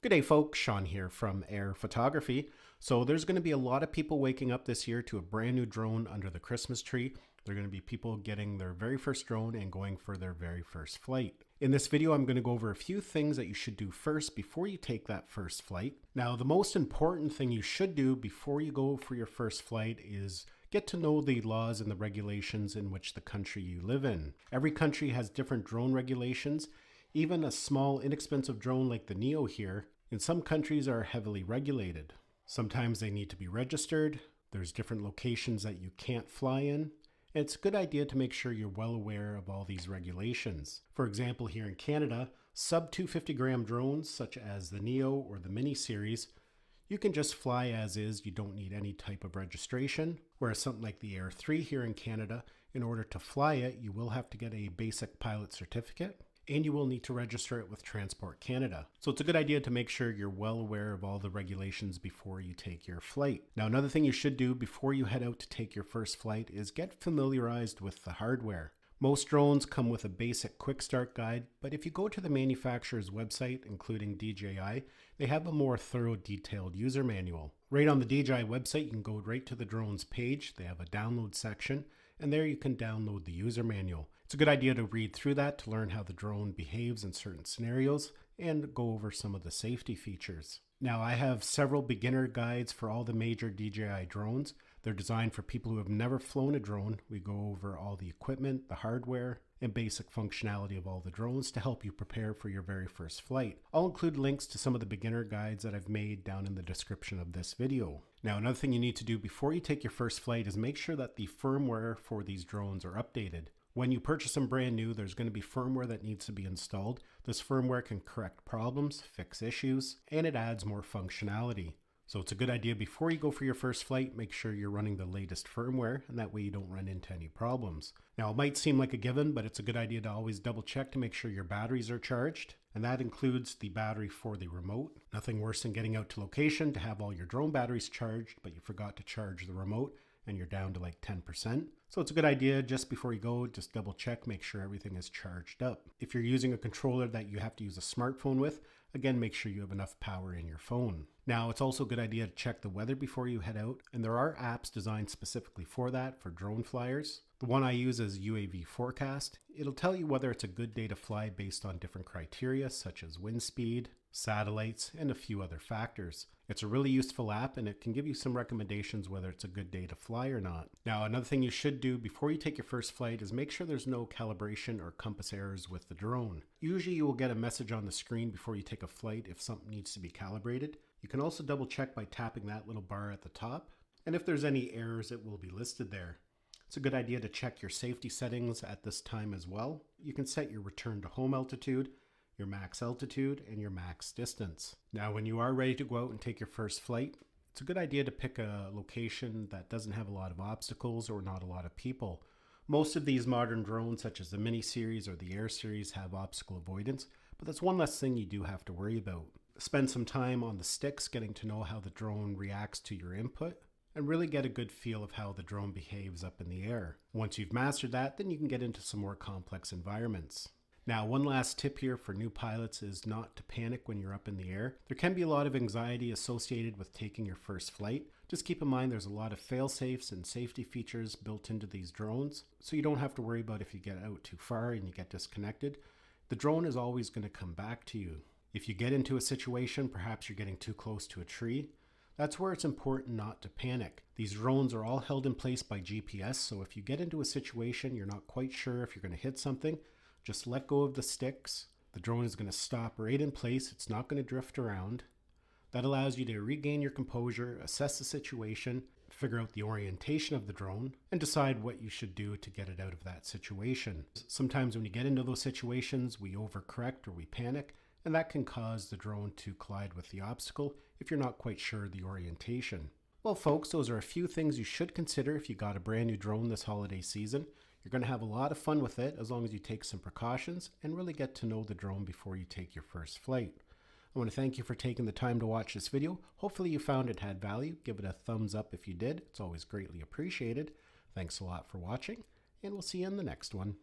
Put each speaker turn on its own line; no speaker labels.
Good day, folks. Sean here from Air Photography. So there's going to be a lot of people waking up this year to a brand new drone under the Christmas tree. There are going to be people getting their very first drone and going for their very first flight. In this video, I'm going to go over a few things that you should do first before you take that first flight. Now, the most important thing you should do before you go for your first flight is get to know the laws and the regulations in which the country you live in. Every country has different drone regulations. Even a small, inexpensive drone like the Neo here, in some countries are heavily regulated. Sometimes they need to be registered. There's different locations that you can't fly in. It's a good idea to make sure you're well aware of all these regulations. For example, here in Canada, sub 250 gram drones such as the Neo or the Mini series, you can just fly as is. You don't need any type of registration. Whereas something like the Air 3 here in Canada, in order to fly it, you will have to get a basic pilot certificate, and you will need to register it with Transport Canada. So it's a good idea to make sure you're well aware of all the regulations before you take your flight. Now, another thing you should do before you head out to take your first flight is get familiarized with the hardware. Most drones come with a basic quick start guide, but if you go to the manufacturer's website, including DJI, they have a more thorough, detailed user manual. Right on the DJI website, you can go right to the drone's page. They have a download section, and there you can download the user manual. It's a good idea to read through that to learn how the drone behaves in certain scenarios and go over some of the safety features. Now, I have several beginner guides for all the major DJI drones. They're designed for people who have never flown a drone. We go over all the equipment, the hardware, and basic functionality of all the drones to help you prepare for your very first flight. I'll include links to some of the beginner guides that I've made down in the description of this video. Now, another thing you need to do before you take your first flight is make sure that the firmware for these drones are updated. When you purchase them brand new, there's going to be firmware that needs to be installed. This firmware can correct problems, fix issues, and it adds more functionality. So it's a good idea before you go for your first flight, make sure you're running the latest firmware, and that way you don't run into any problems. Now, it might seem like a given, but it's a good idea to always double check to make sure your batteries are charged, and that includes the battery for the remote. Nothing worse than getting out to location to have all your drone batteries charged, but you forgot to charge the remote, and you're down to like 10%. So it's a good idea just before you go, just double check, make sure everything is charged up. If you're using a controller that you have to use a smartphone with, again, make sure you have enough power in your phone. Now, it's also a good idea to check the weather before you head out, and there are apps designed specifically for that, for drone flyers. The one I use is UAV Forecast. It'll tell you whether it's a good day to fly based on different criteria such as wind speed, satellites, and a few other factors. It's a really useful app, and it can give you some recommendations whether it's a good day to fly or not. Now, another thing you should do before you take your first flight is make sure there's no calibration or compass errors with the drone. Usually you will get a message on the screen before you take a flight if something needs to be calibrated. You can also double check by tapping that little bar at the top, and if there's any errors, it will be listed there. It's a good idea to check your safety settings at this time as well. You can set your return to home altitude, your max altitude, and your max distance. Now, when you are ready to go out and take your first flight, it's a good idea to pick a location that doesn't have a lot of obstacles or not a lot of people. Most of these modern drones, such as the Mini series or the Air series, have obstacle avoidance, but that's one less thing you do have to worry about. Spend some time on the sticks getting to know how the drone reacts to your input, and really get a good feel of how the drone behaves up in the air. Once you've mastered that, then you can get into some more complex environments. Now, one last tip here for new pilots is not to panic when you're up in the air. There can be a lot of anxiety associated with taking your first flight. Just keep in mind there's a lot of fail-safes and safety features built into these drones, so you don't have to worry about if you get out too far and you get disconnected. The drone is always going to come back to you. If you get into a situation, perhaps you're getting too close to a tree, that's where it's important not to panic. These drones are all held in place by GPS, so if you get into a situation you're not quite sure if you're going to hit something, just let go of the sticks. The drone is going to stop right in place. It's not going to drift around. That allows you to regain your composure, assess the situation, figure out the orientation of the drone, and decide what you should do to get it out of that situation. Sometimes when you get into those situations, we overcorrect or we panic, and that can cause the drone to collide with the obstacle if you're not quite sure the orientation. Well, folks, those are a few things you should consider if you got a brand new drone this holiday season. You're going to have a lot of fun with it as long as you take some precautions and really get to know the drone before you take your first flight. I want to thank you for taking the time to watch this video. Hopefully you found it had value. Give it a thumbs up if you did. It's always greatly appreciated. Thanks a lot for watching, and we'll see you in the next one.